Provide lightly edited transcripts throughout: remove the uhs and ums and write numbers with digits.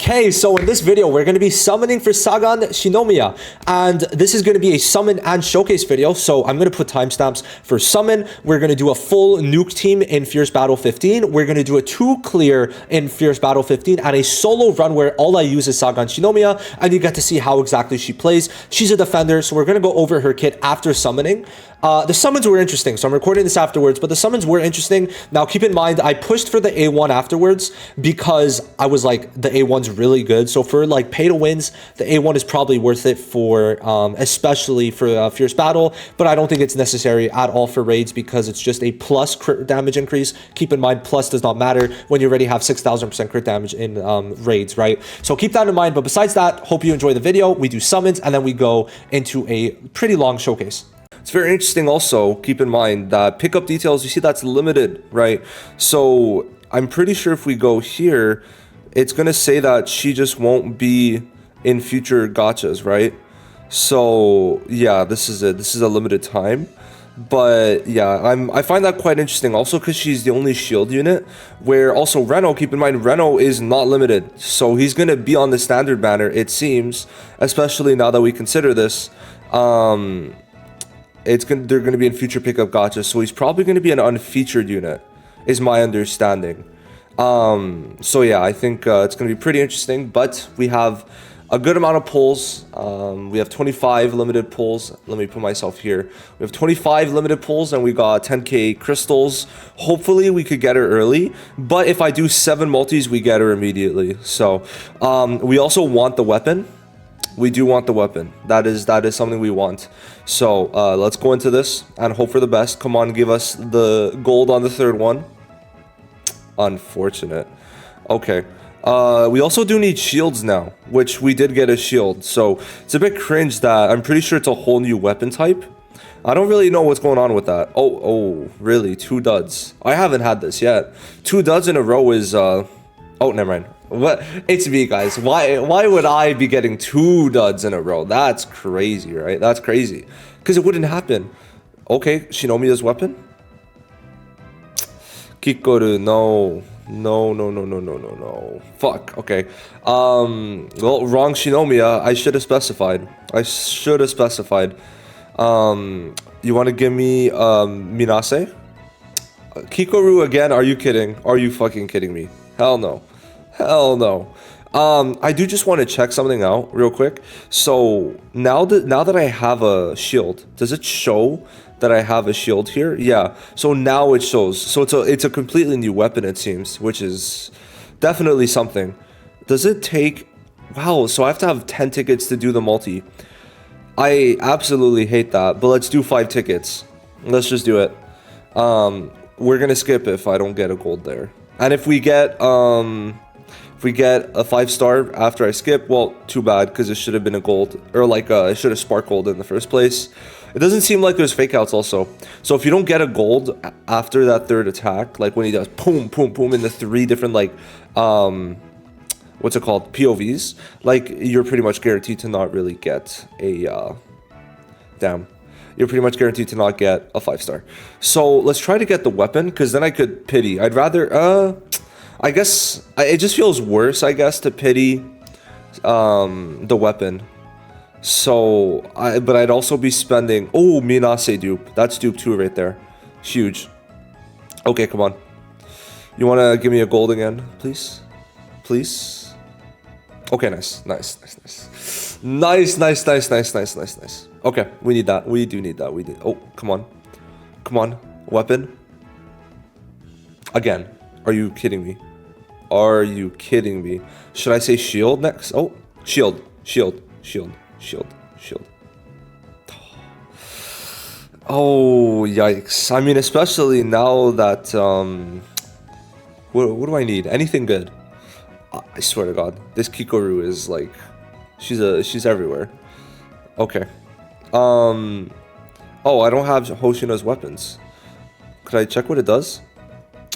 Okay, so in this video, we're going to be summoning for Sagan Shinomiya, and this is going to be a summon and showcase video, so I'm going to put timestamps for summon. We're going to do a full nuke team in Fierce Battle 15. We're going to do a 2 clear in Fierce Battle 15 and a solo run where all I use is Sagan Shinomiya, and you get to see how exactly she plays. She's a defender, so we're going to go over her kit after summoning. The summons were interesting, so I'm recording this afterwards, but the summons were interesting. Now, keep in mind, I pushed for the A1 afterwards because I was like, the A1's really good. So for like pay to wins, the A1 is probably worth it for, especially for Fierce Battle, but I don't think it's necessary at all for raids because it's just a plus crit damage increase. Keep in mind, plus does not matter when you already have 6,000% crit damage in raids, right? So keep that in mind, but besides that, hope you enjoy the video. We do summons, and then we go into a pretty long showcase. It's very interesting also, keep in mind that pickup details, you see that's limited, right? So I'm pretty sure if we go here, it's going to say that she just won't be in future gachas, right? So yeah, this is it. This is a limited time. But yeah, I find that quite interesting also because she's the only shield unit, where also Reno, keep in mind, Reno is not limited. So he's going to be on the standard banner, it seems, especially now that we consider this. They're going to be in future pickup gachas, so he's probably going to be an unfeatured unit, is my understanding. So yeah, I think it's going to be pretty interesting, but we have a good amount of pulls. We have 25 limited pulls. Let me put myself here. We have 25 limited pulls, and we got 10k crystals. Hopefully we could get her early, but if I do 7 multis, we get her immediately. So we also want the weapon. We do want the weapon. That is something we want. So let's go into this and hope for the best. Come on, give us the gold on the third one. Unfortunate. Okay. We also do need shields now, which we did get a shield. So it's a bit cringe that I'm pretty sure it's a whole new weapon type. I don't really know what's going on with that. Oh, really? 2 duds. I haven't had this yet. 2 duds in a row is oh, never mind. What? It's me, guys. Why would I be getting 2 duds in a row? That's crazy, right? That's crazy. Because it wouldn't happen. Okay, Shinomiya's weapon. Gikku, no. Fuck. Okay. Well, wrong Shinomiya. I should have specified. You want to give me Minase? Kikoru again? Are you kidding? Are you fucking kidding me? Hell no. Hell no. I do just want to check something out real quick. So now that I have a shield, does it show that I have a shield here? Yeah. So now it shows. So it's a completely new weapon, it seems, which is definitely something. Does it take? Wow. So I have to have 10 tickets to do the multi. I absolutely hate that. But let's do 5 tickets. Let's just do it. We're gonna skip if I don't get a gold there, and if we get a 5-star after I skip, well, too bad, because it should have been a gold, or like it should have sparkled in the first place. It doesn't seem like there's fake outs also. So if you don't get a gold after that 3rd attack, like when he does boom, boom, boom in the 3 different like what's it called, POVs, like you're pretty much guaranteed to not really get a you're pretty much guaranteed to not get a 5-star. So let's try to get the weapon, because then I could pity. I'd rather I guess it just feels worse, I guess, to pity the weapon. So but I'd also be spending. Oh, Minase dupe. That's dupe 2 right there. Huge. Okay, come on. You want to give me a gold again, please? Please. Okay, nice. Okay, we need that. We do need that. Oh, come on. Weapon. Again. Are you kidding me? Are you kidding me? Should I say shield next? Oh, shield. Oh, yikes. I mean, especially now that, what do I need? Anything good? I swear to God, this Kikoru is like, she's everywhere. Okay. Oh, I don't have Hoshino's weapons. Could I check what it does?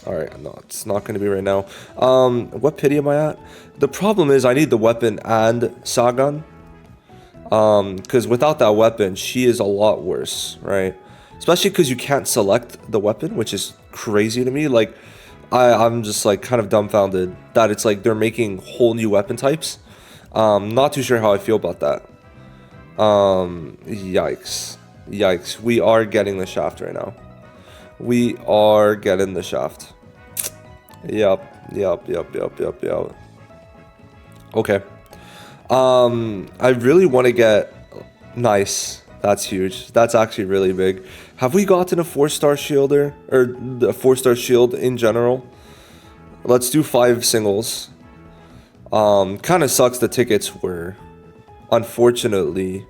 Alright, no, it's not going to be right now. What pity am I at? The problem is I need the weapon and Sagan. Because without that weapon, she is a lot worse, right? Especially because you can't select the weapon, which is crazy to me. Like, I'm just like kind of dumbfounded that it's like they're making whole new weapon types. Not too sure how I feel about that. Yikes. Yikes. We are getting the shaft right now. We are getting the shaft. Yep. Okay. I really want to get... Nice. That's huge. That's actually really big. Have we gotten a 4-star shielder? Or a 4-star shield in general? Let's do 5 singles. Kind of sucks the tickets were, unfortunately,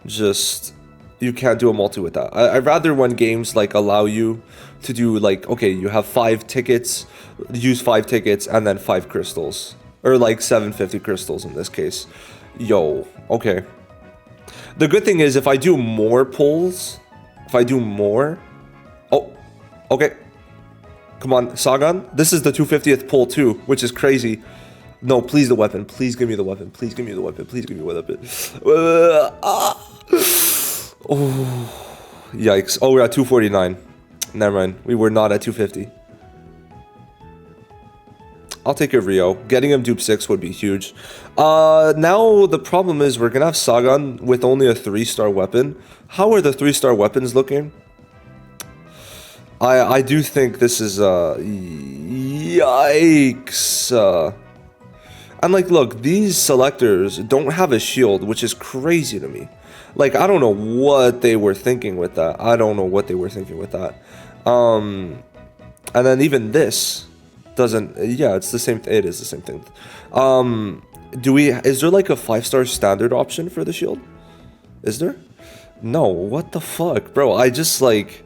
just... You can't do a multi with that. I'd rather when games like allow you to do like, okay, you have 5 tickets, use 5 tickets, and then 5 crystals. Or like 750 crystals in this case. Yo, okay. The good thing is if I do more pulls, if I do more... Oh, okay. Come on, Sagan. This is the 250th pull too, which is crazy. No, please the weapon. Please give me the weapon. Please give me the weapon. Please give me the weapon. Oh, yikes. Oh, we're at 249. Never mind. We were not at 250. I'll take a Rio. Getting him dupe 6 would be huge. Now the problem is we're gonna have Sagan with only a 3-star weapon. How are the 3-star weapons looking? I do think this is yikes. And like, look, these selectors don't have a shield, which is crazy to me. Like, I don't know what they were thinking with that. And then even this doesn't... Yeah, it's the same... It is the same thing. Is there like a 5-star standard option for the shield? Is there? No, what the fuck? Bro, I just like...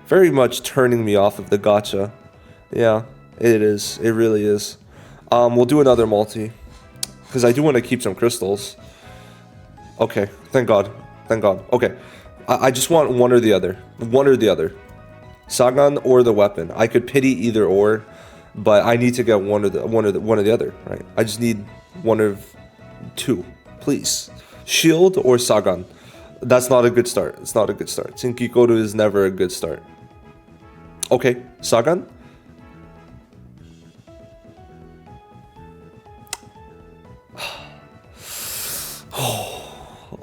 very much turning me off of the gacha. Yeah, it is. It really is. We'll do another multi. Because I do want to keep some crystals. Okay, thank God. Thank God. Okay. I just want one or the other. One or the other. Sagan or the weapon. I could pity either or, but I need to get one or the other, right? I just need one of 2, please. Shield or Sagan. That's not a good start. It's not a good start. Tsinkikoru is never a good start. Okay, Sagan.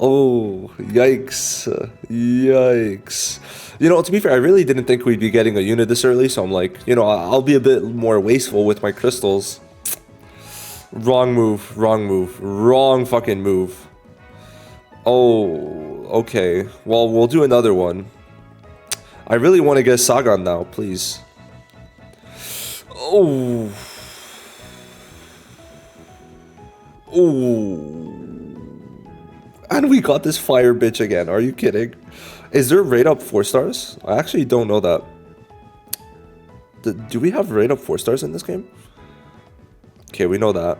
Oh, yikes. Yikes. You know, to be fair, I really didn't think we'd be getting a unit this early, so I'm like, you know, I'll be a bit more wasteful with my crystals. Wrong move, wrong move, wrong fucking move. Oh, okay. Well, we'll do another one. I really want to get Sagan now, please. Oh. Oh. And we got this fire bitch again. Are you kidding? Is there raid up 4 stars? I actually don't know that. Do we have raid up 4 stars in this game? Okay, we know that.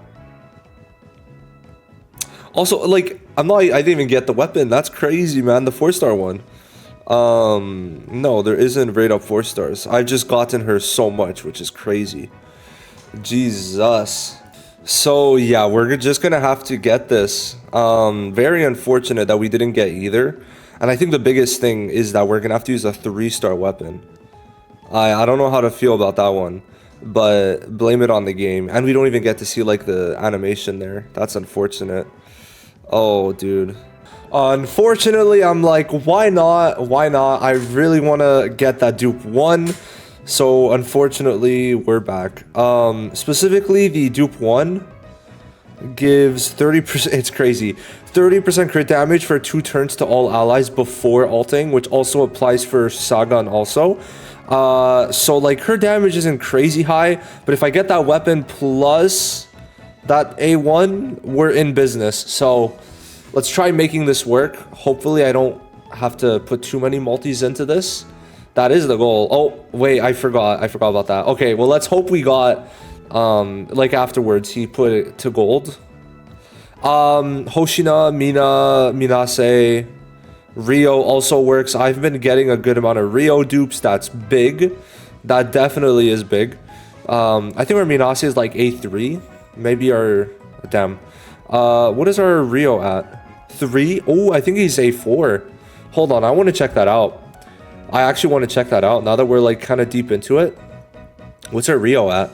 Also, like, I didn't even get the weapon. That's crazy, man. The 4-star one. No, there isn't raid up 4 stars. I've just gotten her so much, which is crazy. Jesus. So yeah, we're just gonna have to get this. Very unfortunate that we didn't get either. And I think the biggest thing is that we're gonna have to use a 3-star weapon. I don't know how to feel about that one, but blame it on the game. And we don't even get to see like the animation there. That's unfortunate. Oh, dude. Unfortunately, I'm like, why not? Why not? I really want to get that dupe 1. So unfortunately, we're back. Specifically, the dupe 1 gives 30%. It's crazy. 30% crit damage for 2 turns to all allies before ulting, which also applies for Sagan also. So like her damage isn't crazy high, but if I get that weapon plus that A1, we're in business. So let's try making this work. Hopefully, I don't have to put too many multis into this. That is the goal. Oh, wait, I forgot about that. Okay, well, let's hope we got, like afterwards, he put it to gold. Hoshina, Mina, Minase, Rio also works. I've been getting a good amount of Rio dupes. That's big. That definitely is big. I think our Minase is like A3. Maybe our, damn. What is our Rio at? 3? Oh, I think he's A4. Hold on, I want to check that out. I actually want to check that out now that we're like kind of deep into it. What's our Rio at?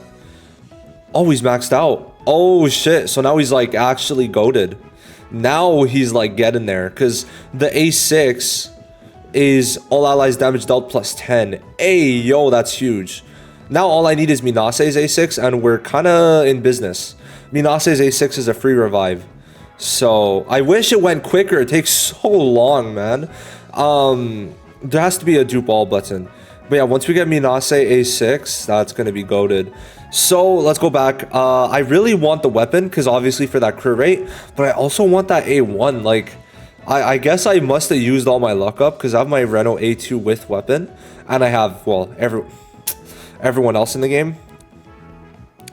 Oh, he's maxed out. Oh shit, so now he's like actually goated. Now he's like getting there, because the A6 is all allies damage dealt plus 10. Hey, yo, that's huge. Now all I need is Minase's A6 and we're kind of in business. Minase's A6 is a free revive. So I wish it went quicker. It takes so long, man. There has to be a dupe all button. But yeah, once we get Minase A6, that's going to be goated. So let's go back. I really want the weapon because obviously for that crit rate, but I also want that A1. Like, I guess I must have used all my luck up because I have my Renault A2 with weapon and I have, well, everyone else in the game.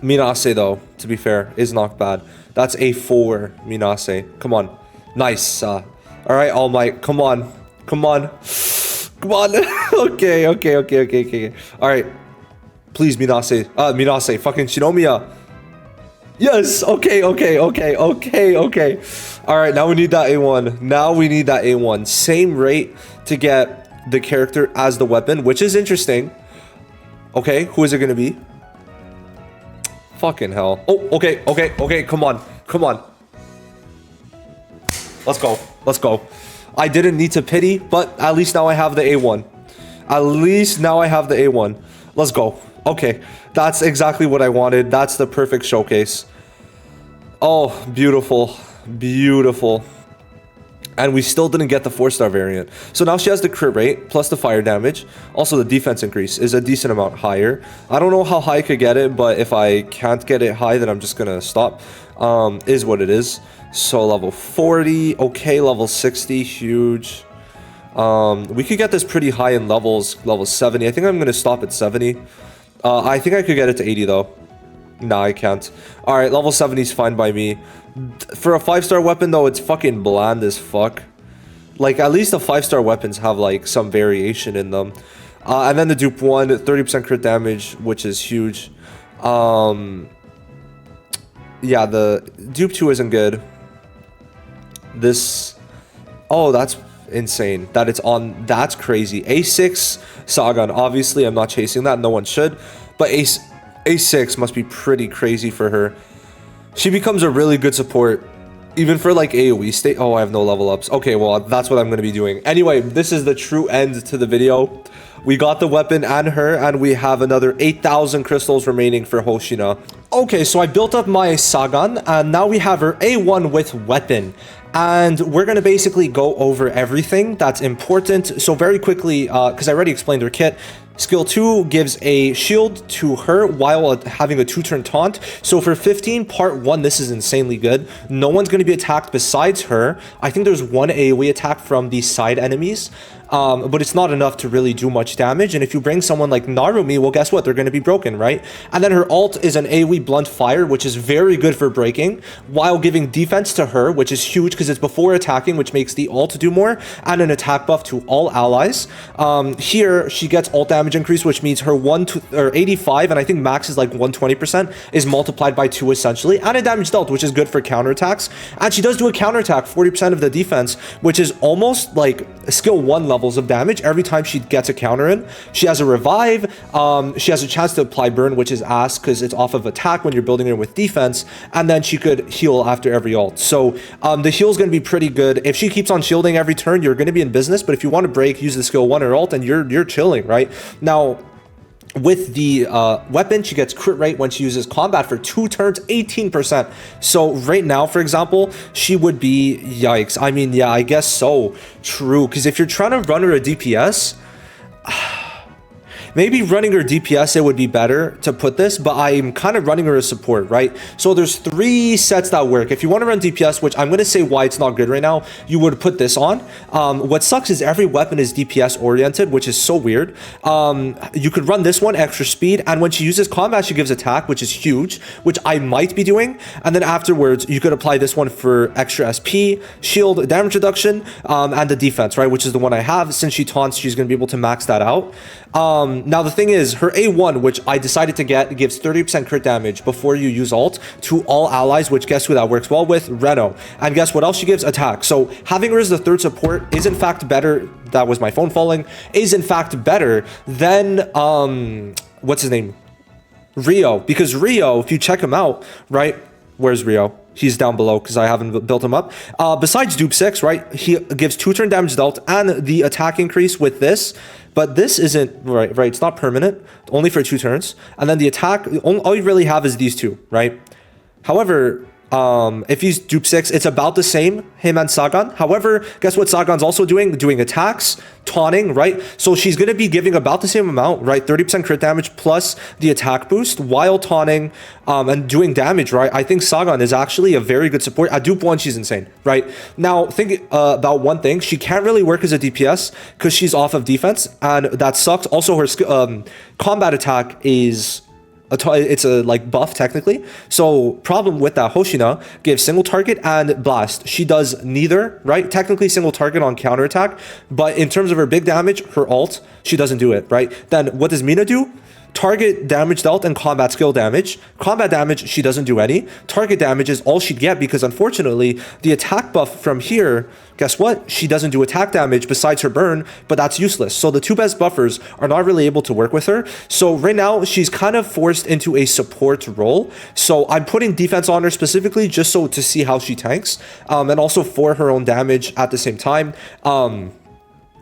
Minase though, to be fair, is not bad. That's A4 Minase. Come on. Nice. All right, All Might. Come on. Come on. Come on. Okay. All right. Please, Minase. Minase. Fucking Shinomiya. Yes. Okay. All right, now we need that A1. Now we need that A1. Same rate to get the character as the weapon, which is interesting. Okay, who is it going to be? Fucking hell. Oh, okay. Come on. Let's go. I didn't need to pity, but at least now I have the A1. Let's go. Okay, that's exactly what I wanted. That's the perfect showcase. Oh, beautiful. And we still didn't get the 4-star variant. So now she has the crit rate plus the fire damage. Also, the defense increase is a decent amount higher. I don't know how high I could get it, but if I can't get it high, then I'm just gonna stop. Is what it is. So level 40, okay, level 60, huge. We could get this pretty high in levels, level 70. I think I'm gonna stop at 70. I think I could get it to 80 though. Nah, I can't. All right, level 70 is fine by me. For a 5-star weapon though, it's fucking bland as fuck. Like, at least the 5-star weapons have like some variation in them. And then the dupe 1, 30% crit damage, which is huge. Yeah, the dupe 2 isn't good. This, oh, that's insane that it's on. That's crazy. A6 Sagan, obviously I'm not chasing that, no one should, but A6 must be pretty crazy for her. She becomes a really good support even for like AoE state. Oh, I have no level ups. Okay, well, that's what I'm going to be doing. Anyway, this is the true end to the video. We got the weapon and her, and we have another 8,000 crystals remaining for Hoshina. Okay, so I built up my Sagan, and now we have her A1 with weapon. And we're going to basically go over everything that's important. So very quickly, because I already explained her kit, skill 2 gives a shield to her while having a 2-turn taunt. So for 15, part 1, this is insanely good. No one's going to be attacked besides her. I think there's one AoE attack from the side enemies. But it's not enough to really do much damage. And if you bring someone like Narumi, well, guess what? They're going to be broken, right? And then her ult is an AoE blunt fire, which is very good for breaking, while giving defense to her, which is huge because it's before attacking, which makes the ult do more, and an attack buff to all allies. Here, she gets ult damage increase, which means her 85, and I think max is like 120%, is multiplied by 2 essentially, and a damage dealt, which is good for counterattacks. And she does do a counterattack, 40% of the defense, which is almost like skill 1 levels of damage every time she gets a counter in. She has a revive. She has a chance to apply burn, which is ass because it's off of attack when you're building her with defense, and then she could heal after every ult. So the heal is going to be pretty good. If she keeps on shielding every turn, you're going to be in business, but if you want to break, use the skill 1 or ult, and you're chilling, right? Now, with the weapon, she gets crit rate when she uses combat for 2 turns, 18%. So right now, for example, she would be, yikes. I mean, yeah, I guess so. True, because if you're trying to run her a DPS, maybe running her DPS, it would be better to put this, but I'm kind of running her as support, right? So there's 3 sets that work. If you want to run DPS, which I'm going to say why it's not good right now, you would put this on. What sucks is every weapon is DPS oriented, which is so weird. You could run this one, extra speed, and when she uses combat, she gives attack, which is huge, which I might be doing. And then afterwards, you could apply this one for extra SP, shield, damage reduction, and the defense, right? Which is the one I have. Since she taunts, she's going to be able to max that out. Now the thing is, her A1, which I decided to get, gives 30% crit damage before you use ult to all allies, which guess who that works well with? Reno. And guess what else she gives? Attack. So having her as the third support is in fact better. That was my phone falling. Is in fact better than, what's his name? Rio. Because Rio, if you check him out, right? Where's Rio? He's down below because I haven't built him up. Besides dupe 6, right? He gives 2 turn damage dealt and the attack increase with this. But this isn't, right? It's not permanent. Only for 2 turns. And then the attack, all you really have is these 2, right? However, if he's dupe 6, it's about the same, him and Sagan. However, guess what Sagan's also doing? Doing attacks, taunting, right? So she's going to be giving about the same amount, right? 30% crit damage plus the attack boost while taunting and doing damage, right? I think Sagan is actually a very good support. At dupe 1, she's insane, right? Now, think about one thing. She can't really work as a DPS because she's off of defense, and that sucks. Also, her combat attack is... it's a like buff technically. So problem with that, Hoshina gives single target and blast. She does neither, right? Technically single target on counter attack, but in terms of her big damage, her ult, she doesn't do it, right? Then what does Mina do? Target damage dealt and combat skill damage. Combat damage, she doesn't do any. Target damage is all she'd get because unfortunately, the attack buff from here, guess what? She doesn't do attack damage besides her burn, but that's useless. So the 2 best buffers are not really able to work with her. So right now, she's kind of forced into a support role. So I'm putting defense on her specifically just so to see how she tanks and also for her own damage at the same time.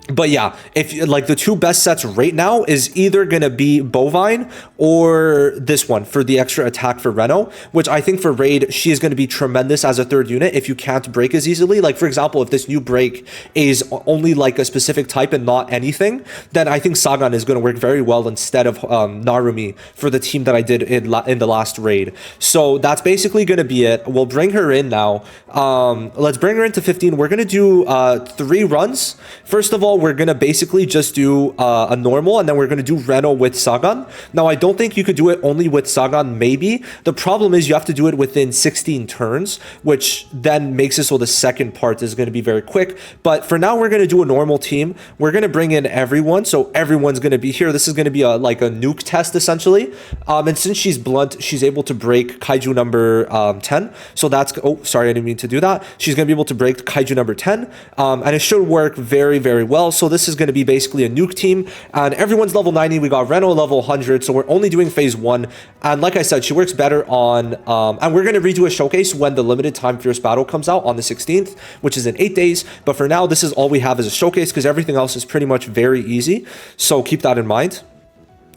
But yeah, if like the 2 best sets right now is either going to be Bovine or this one for the extra attack for Reno, which I think for Raid, she is going to be tremendous as a 3rd unit if you can't break as easily. Like for example, if this new break is only like a specific type and not anything, then I think Sagan is going to work very well instead of Narumi for the team that I did in the last Raid. So that's basically going to be it. We'll bring her in now. Let's bring her into 15. We're going to do 3 runs. First of all, we're going to basically just do a normal, and then we're going to do Reno with Sagan. Now, I don't think you could do it only with Sagan, maybe. The problem is you have to do it within 16 turns, which then makes it so the second part is going to be very quick. But for now, we're going to do a normal team. We're going to bring in everyone, so everyone's going to be here. This is going to be like a nuke test, essentially. And since she's blunt, she's able to break Kaiju number 10. So that's... Oh, sorry, I didn't mean to do that. She's going to be able to break Kaiju number 10, and it should work very, very well. So this is going to be basically a nuke team, and everyone's level 90. We got Reno level 100, so we're only doing phase 1. And like I said, she works better on... and we're going to redo a showcase when the limited time Fierce Battle comes out on the 16th, which is in 8 days. But for now, this is all we have as a showcase because everything else is pretty much very easy. So keep that in mind.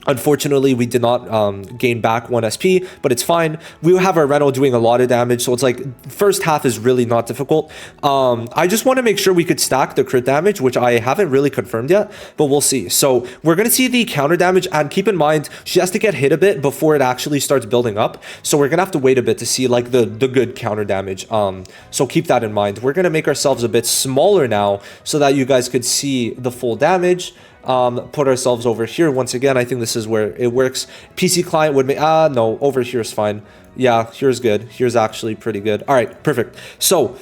Unfortunately, we did not gain back 1 SP, but it's fine. We have our Reno doing a lot of damage, so it's like first half is really not difficult. I just want to make sure we could stack the crit damage, which I haven't really confirmed yet, but we'll see. So we're going to see the counter damage, and keep in mind, she has to get hit a bit before it actually starts building up. So we're going to have to wait a bit to see like the good counter damage. So keep that in mind. We're going to make ourselves a bit smaller now so that you guys could see the full damage. Put ourselves over here once again. I think this is where it works. PC client would make no, over here is fine. Yeah, here's good. Here's actually pretty good. All right, perfect. So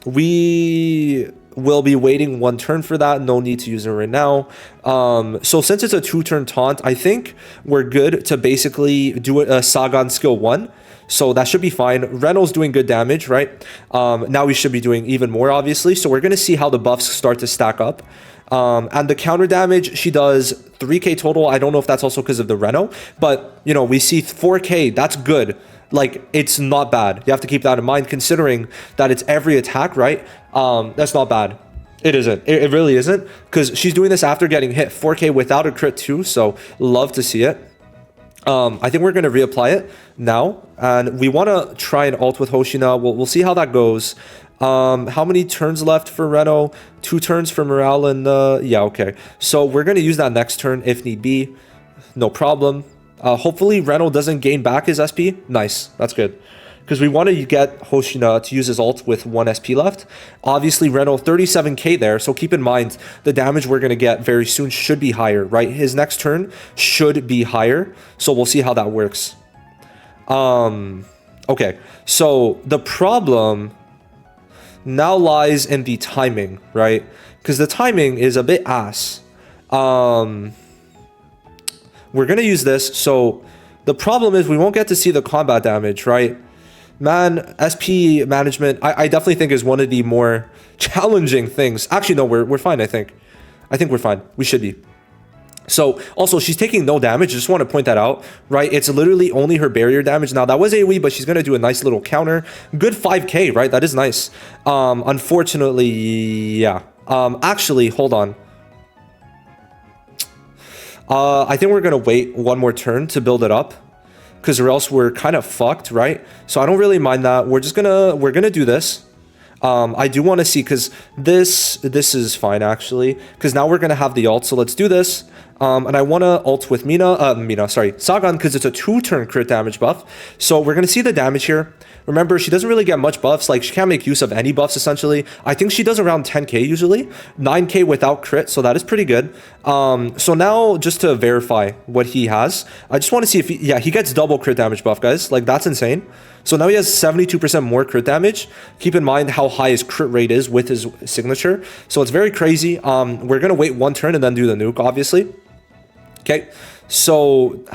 we will be waiting 1 turn for that. No need to use it right now. So since it's a 2-turn taunt, I think we're good to basically do a Sagan skill 1. So that should be fine. Reno's doing good damage, right? Now we should be doing even more, obviously. So we're going to see how the buffs start to stack up. And the counter damage, she does 3k total. I don't know if that's also because of the Reno, but you know, we see 4k. That's good. Like, it's not bad. You have to keep that in mind considering that it's every attack, right? That's not bad. It isn't. It really isn't, because she's doing this after getting hit 4k without a crit too. So love to see it. I think we're going to reapply it now, and we want to try an ult with Hoshina. We'll see how that goes. How many turns left for Reno? 2 turns for Morale, and yeah, okay. So we're going to use that next turn if need be. No problem. Hopefully Reno doesn't gain back his SP. Nice. That's good. Because we want to get Hoshina to use his ult with 1 SP left. Obviously, Reno 37k there, so keep in mind the damage we're going to get very soon should be higher, right? His next turn should be higher, so we'll see how that works. Okay, so the problem now lies in the timing, right? Because the timing is a bit ass. we're gonna use this. So the problem is we won't get to see the combat damage, right? Man, SP management, I definitely think is one of the more challenging things. Actually, no, we're fine, I think. I think we're fine. We should be. So, also, she's taking no damage. Just want to point that out, right? It's literally only her barrier damage. Now, that was AoE, but she's going to do a nice little counter. Good 5k, right? That is nice. Unfortunately, yeah. Actually, hold on. I think we're going to wait one more turn to build it up, because or else we're kind of fucked, right? So I don't really mind that. We're gonna do this. I do want to see, because this is fine actually, because now we're gonna have the ult. So let's do this. And I want to ult with Sagan, because it's a 2-turn crit damage buff. So we're gonna see the damage here. Remember, she doesn't really get much buffs. Like, she can't make use of any buffs, essentially. I think she does around 10k usually. 9k without crit, so that is pretty good. So now, just to verify what he has, I just want to see if he gets double crit damage buff, guys. Like, that's insane. So now he has 72% more crit damage. Keep in mind how high his crit rate is with his signature. So it's very crazy. We're going to wait one turn and then do the nuke, obviously. Okay. So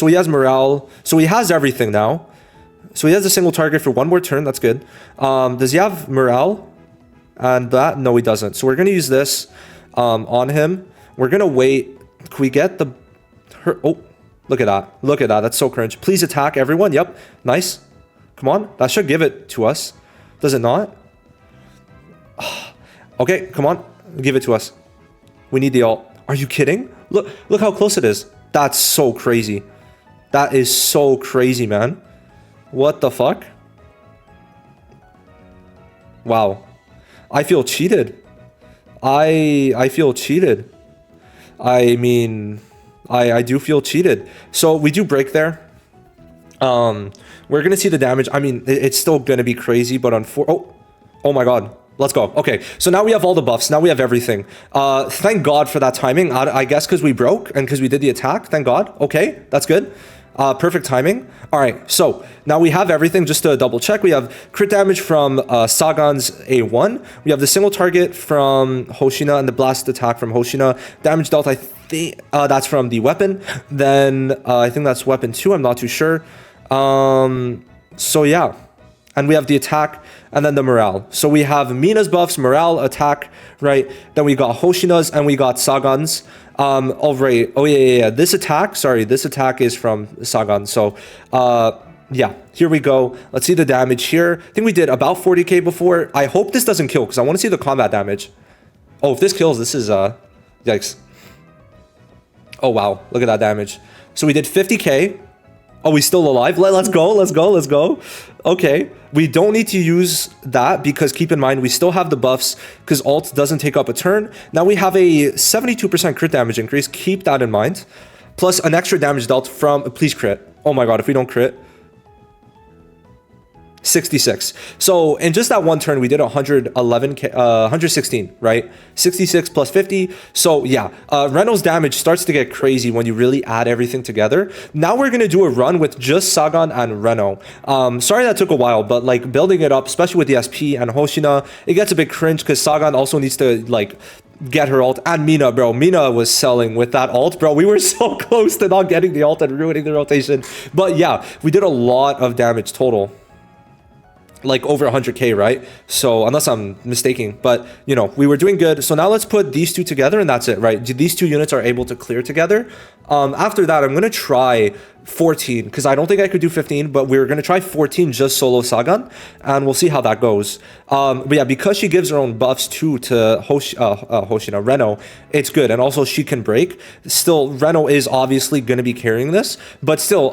he has morale. So he has everything now. So he has a single target for one more turn. That's good. Does he have morale? And that? No, he doesn't. So we're going to use this on him. We're going to wait. Can we get the... Oh, look at that. Look at that. That's so cringe. Please attack everyone. Yep. Nice. Come on. That should give it to us. Does it not? Okay, come on. Give it to us. We need the ult. Are you kidding? Look how close it is. That's so crazy. That is so crazy, man. What the fuck? Wow. I feel cheated. I feel cheated. I mean, I do feel cheated. So we do break there. We're gonna see the damage. I mean, it's still gonna be crazy, but oh my god. Let's go. Okay, so now we have all the buffs. Now we have everything. Thank God for that timing. I guess because we broke and because we did the attack. Thank God. Okay, that's good. Perfect timing. All right, so now we have everything. Just to double check, we have crit damage from Sagan's A1. We have the single target from Hoshina and the blast attack from Hoshina. Damage dealt, I think that's from the weapon. Then I think that's weapon 2. I'm not too sure. So yeah. And we have the attack and then the morale. So we have Mina's buffs, morale, attack, right? Then we got Hoshina's and we got Sagan's. Oh, right. Oh, yeah. This attack is from Sagan. So, yeah, here we go. Let's see the damage here. I think we did about 40k before. I hope this doesn't kill because I want to see the combat damage. Oh, if this kills, this is, yikes. Oh, wow. Look at that damage. So we did 50k. Oh, we still alive? Let's go. Okay. We don't need to use that because keep in mind, we still have the buffs because ult doesn't take up a turn. Now we have a 72% crit damage increase. Keep that in mind. Plus an extra damage dealt from... Please crit. Oh my god, if we don't crit... 66. So in just that one turn, we did 116, right? 66 plus 50. So yeah, Reno's damage starts to get crazy when you really add everything together. Now we're going to do a run with just Sagan and Reno. Sorry that took a while, but like building it up, especially with the SP and Hoshina, it gets a bit cringe because Sagan also needs to like get her ult. And Mina, bro. Mina was selling with that ult, bro. We were so close to not getting the ult and ruining the rotation. But yeah, we did a lot of damage total. Like over 100k, right? So unless I'm mistaken, but you know, we were doing good. So now let's put these two together and that's it, right? These two units are able to clear together. After that, I'm going to try 14 because I don't think I could do 15, but we're going to try 14 just solo Sagan and we'll see how that goes. But yeah, because she gives her own buffs too to Hoshina, Reno, it's good. And also she can break. Still, Reno is obviously going to be carrying this, but still,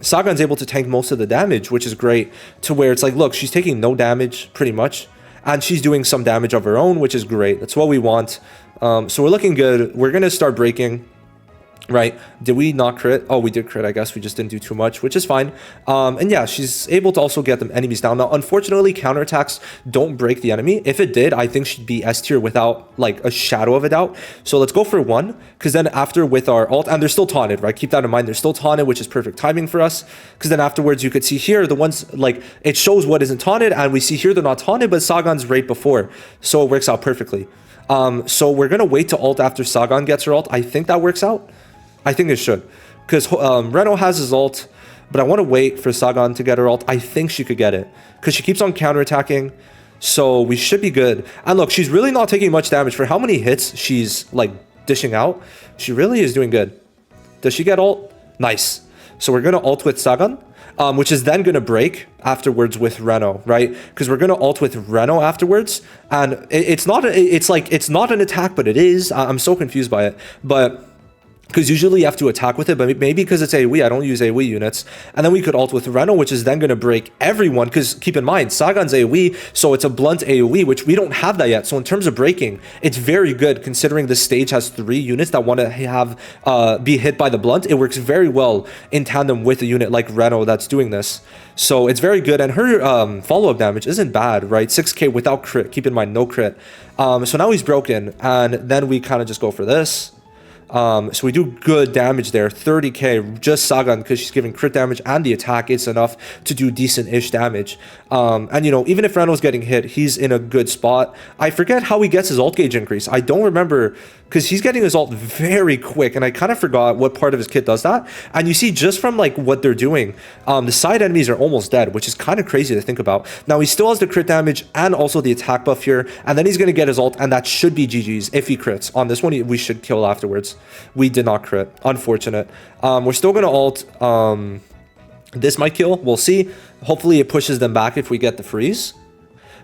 Sagan's able to tank most of the damage, which is great to where it's like, look, she's taking no damage pretty much. And she's doing some damage of her own, which is great. That's what we want. So we're looking good. We're going to start breaking. Right? Did we not crit? Oh, we did crit. I guess we just didn't do too much, which is fine. And yeah, she's able to also get the enemies down. Now, unfortunately, counterattacks don't break the enemy. If it did, I think she'd be S tier without like a shadow of a doubt. So let's go for 1, because then after with our ult, and they're still taunted, right? Keep that in mind. They're still taunted, which is perfect timing for us. Because then afterwards, you could see here the ones like it shows what isn't taunted, and we see here they're not taunted, but Sagan's right before, so it works out perfectly. So we're gonna wait to ult after Sagan gets her ult. I think that works out. I think it should. Because Reno has his ult, but I want to wait for Sagan to get her ult. I think she could get it. Because she keeps on counterattacking. So we should be good. And look, she's really not taking much damage. For how many hits she's like dishing out, she really is doing good. Does she get ult? Nice. So we're going to ult with Sagan. Which is then going to break afterwards with Reno, right? Because we're going to ult with Reno afterwards. And it's not an attack, but it is. I'm so confused by it. But because usually you have to attack with it, but maybe because it's AoE, I don't use AoE units. And then we could ult with Reno, which is then going to break everyone. Because keep in mind, Sagan's AoE, so it's a blunt AoE, which we don't have that yet. So in terms of breaking, it's very good considering the stage has 3 units that want to have be hit by the blunt. It works very well in tandem with a unit like Reno that's doing this. So it's very good. And her follow-up damage isn't bad, right? 6k without crit. Keep in mind, no crit. So now he's broken. And then we kind of just go for this. So we do good damage there, 30k, just Sagan, because she's giving crit damage and the attack, it's enough to do decent-ish damage. And, you know, even if Reno's getting hit, he's in a good spot. I forget how he gets his ult gauge increase. I don't remember, because he's getting his ult very quick, and I kind of forgot what part of his kit does that. And you see, just from, like, what they're doing, the side enemies are almost dead, which is kind of crazy to think about. Now, he still has the crit damage and also the attack buff here, and then he's going to get his ult, and that should be GG's if he crits. On this one, we should kill afterwards. We did not crit. Unfortunate. We're still going to ult. This might kill. We'll see. Hopefully, it pushes them back if we get the freeze.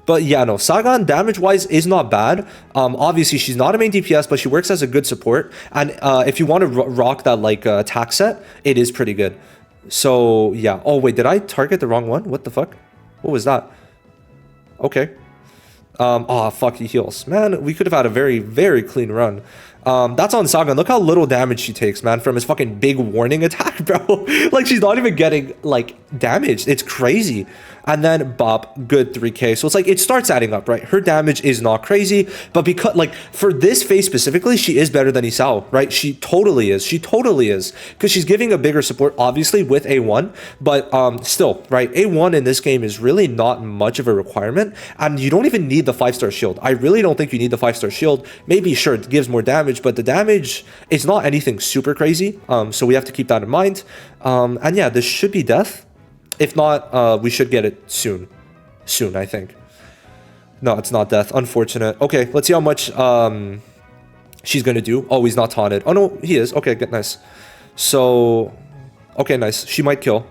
But yeah, no, Sagan damage-wise is not bad. Obviously, she's not a main DPS, but she works as a good support. And if you want to rock that, like, attack set, it is pretty good. So, yeah. Oh, wait, did I target the wrong one? What the fuck? What was that? Okay. Oh, fuck, he heals. Man, we could have had a very, very clean run. That's on Sagan. Look how little damage she takes, man, from his fucking big warning attack, bro. Like, she's not even getting, like, damaged. It's crazy. And then Bop, good 3k. So it's like, it starts adding up, right? Her damage is not crazy, but because, like, for this phase specifically, she is better than Isao, right? She totally is. She totally is. Because she's giving a bigger support, obviously, with A1, but still, right? A1 in this game is really not much of a requirement, and you don't even need the 5-star shield. I really don't think you need the 5-star shield. Maybe, sure, it gives more damage, but the damage is not anything super crazy, so we have to keep that in mind. And yeah, this should be death. If not, we should get it soon. Soon, I think. No, it's not death. Unfortunate. Okay, let's see how much she's going to do. Oh, he's not taunted. Oh, no, he is. Okay, good, nice. So, okay, nice. She might kill.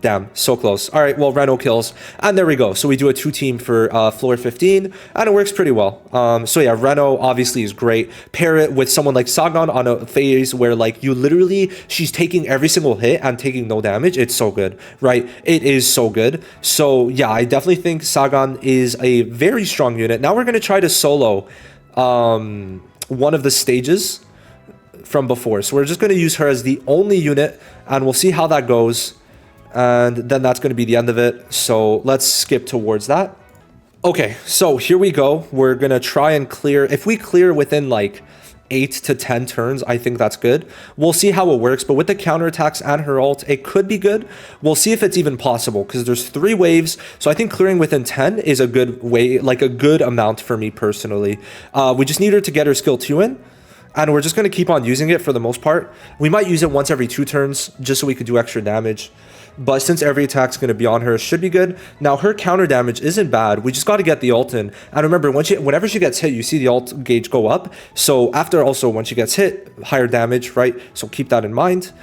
Damn, so close. All right, well, Reno kills. And there we go. So we do a 2-team for floor 15, and it works pretty well. So yeah, Reno obviously is great. Pair it with someone like Sagan on a phase where, like, you literally, she's taking every single hit and taking no damage. It's so good, right? It is so good. So yeah, I definitely think Sagan is a very strong unit. Now we're going to try to solo one of the stages from before. So we're just going to use her as the only unit, and we'll see how that goes. And then that's going to be the end of it. So let's skip towards that. Okay, so here we go. We're going to try and clear. If we clear within like 8 to 10 turns, I think that's good. We'll see how it works. But with the counterattacks and her ult, it could be good. We'll see if it's even possible because there's 3 waves. So I think clearing within 10 is a good way, like a good amount for me personally. We just need her to get her skill 2 in. And we're just going to keep on using it for the most part. We might use it once every 2 turns just so we could do extra damage. But since every attack's going to be on her, it should be good. Now, her counter damage isn't bad. We just got to get the ult in. And remember, whenever she gets hit, you see the ult gauge go up. So after also, when she gets hit, higher damage, right? So keep that in mind.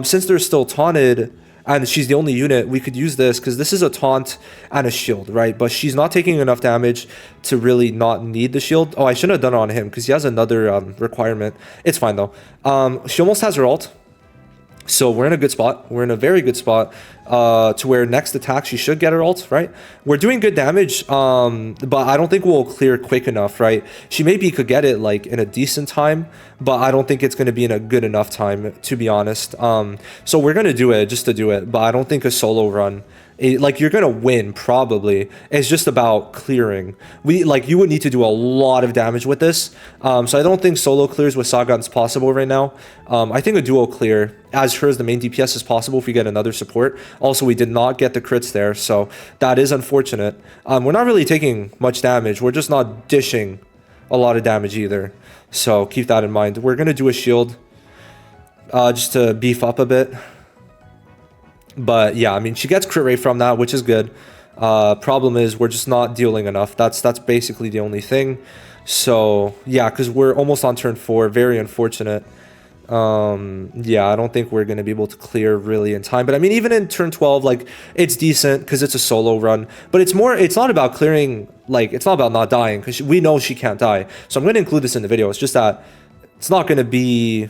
Since they're still taunted, and she's the only unit, we could use this because this is a taunt and a shield, right? But she's not taking enough damage to really not need the shield. Oh, I shouldn't have done it on him because he has another requirement. It's fine, though. She almost has her ult. So we're in a good spot. We're in a very good spot to where next attack she should get her ult, right? We're doing good damage, but I don't think we'll clear quick enough, right? She maybe could get it like in a decent time, but I don't think it's going to be in a good enough time, to be honest. So we're going to do it just to do it, but I don't think a solo run, like you're gonna win probably. It's just about clearing. You would need to do a lot of damage with this. So I don't think solo clears with Sagan's possible right now. I think a duo clear as her as the main DPS is possible if we get another support. Also, we did not get the crits there, so that is unfortunate. We're not really taking much damage. We're just not dishing a lot of damage either. So keep that in mind. We're gonna do a shield. just to beef up a bit. But yeah, I mean, she gets crit rate from that, which is good. Problem is we're just not dealing enough. That's basically the only thing. So yeah, because we're almost on turn 4. Very unfortunate. Yeah, I don't think we're going to be able to clear really in time. But I mean, even in turn 12, like, it's decent because it's a solo run. But it's not about clearing, like, it's not about not dying because we know she can't die. So I'm going to include this in the video. It's just that it's not going to be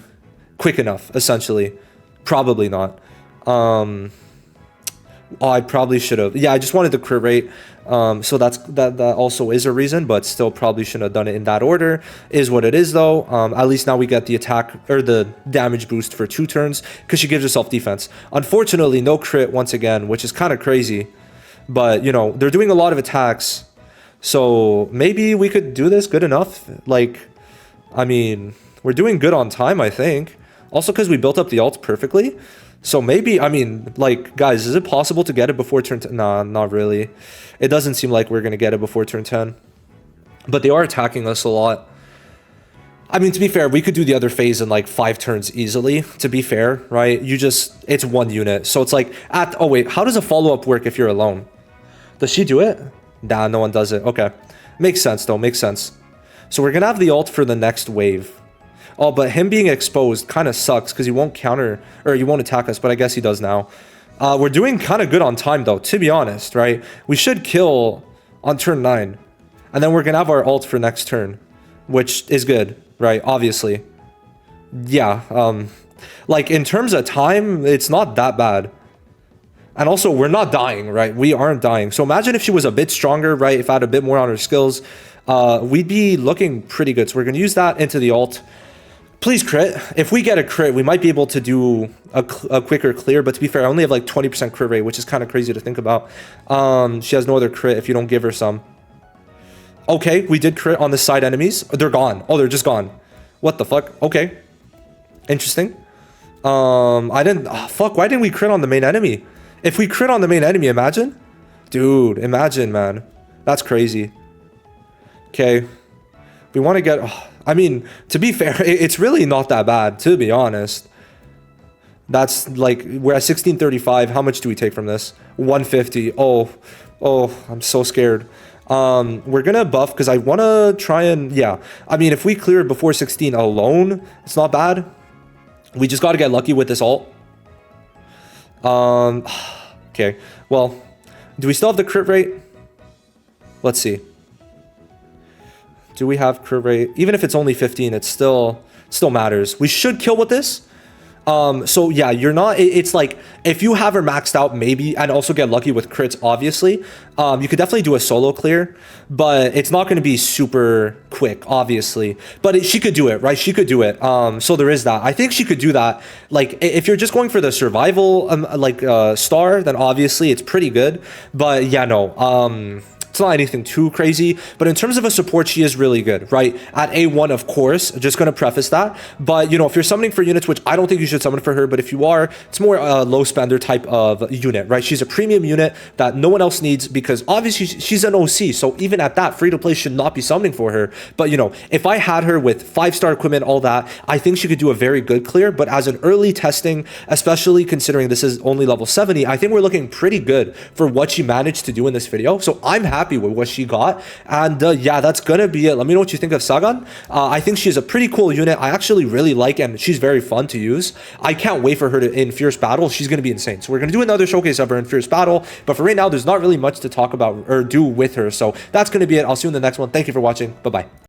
quick enough, essentially. Probably not. Oh, I probably should have. Yeah, I just wanted the crit rate. So that also is a reason, but still probably shouldn't have done it in that order. Is what it is, though. At least now we get the attack or the damage boost for 2 turns because she gives herself defense. Unfortunately, no crit once again, which is kind of crazy. But, you know, they're doing a lot of attacks. So maybe we could do this good enough. Like, I mean, we're doing good on time, I think. Also because we built up the ult perfectly. So maybe, I mean, like, guys, is it possible to get it before turn 10? Nah, not really. It doesn't seem like we're going to get it before turn 10. But they are attacking us a lot. I mean, to be fair, we could do the other phase in like 5 turns easily, to be fair, right? It's 1 unit. So it's like, oh wait, how does a follow-up work if you're alone? Does she do it? Nah, no one does it. Okay. Makes sense, though. Makes sense. So we're going to have the ult for the next wave. Oh, but him being exposed kind of sucks because he won't counter, or he won't attack us, but I guess he does now. We're doing kind of good on time, though, to be honest, right? We should kill on turn 9. And then we're going to have our ult for next turn, which is good, right? Obviously. Yeah, like, in terms of time, it's not that bad. And also, we're not dying, right? We aren't dying. So imagine if she was a bit stronger, right? If I had a bit more on her skills, we'd be looking pretty good. So we're going to use that into the ult. Please crit. If we get a crit, we might be able to do a quicker clear. But to be fair, I only have like 20% crit rate, which is kind of crazy to think about. She has no other crit if you don't give her some. Okay, we did crit on the side enemies. They're gone. Oh, they're just gone. What the fuck? Okay. Interesting. I didn't... Oh, fuck, why didn't we crit on the main enemy? If we crit on the main enemy, imagine? Dude, imagine, man. That's crazy. Okay. We want to get... Oh, I mean, to be fair, it's really not that bad, to be honest. That's like, we're at 1635. How much do we take from this? 150. Oh, I'm so scared. We're gonna buff because I want to try and, yeah. I mean, if we clear before 16 alone, it's not bad. We just got to get lucky with this ult. Okay. Well, do we still have the crit rate? Let's see. Do we have crit rate? Even if it's only 15, it still matters. We should kill with this. So yeah, you're not, it's like, if you have her maxed out, maybe, and also get lucky with crits, obviously, you could definitely do a solo clear, but it's not going to be super quick, obviously, but she could do it, right? She could do it. So there is that. I think she could do that. Like, if you're just going for the survival, star, then obviously it's pretty good, but yeah, no, it's not anything too crazy, but in terms of a support, she is really good, right? At A1, of course, just going to preface that, but, you know, if you're summoning for units, which I don't think you should summon for her, but if you are, it's more a low spender type of unit, right? She's a premium unit that no one else needs because obviously she's an OC, so even at that, free-to-play should not be summoning for her, but, you know, if I had her with 5-star equipment, all that, I think she could do a very good clear, but as an early testing, especially considering this is only level 70, I think we're looking pretty good for what she managed to do in this video, so I'm happy with what she got, and yeah, that's gonna be it. Let me know what you think of Sagan. I think she's a pretty cool unit. I actually really like, and she's very fun to use. I can't wait for her to in Fierce Battle. She's gonna be insane. So we're gonna do another showcase of her in Fierce Battle, but for right now, there's not really much to talk about or do with her. So that's gonna be it. I'll see you in the next one. Thank you for watching. Bye bye.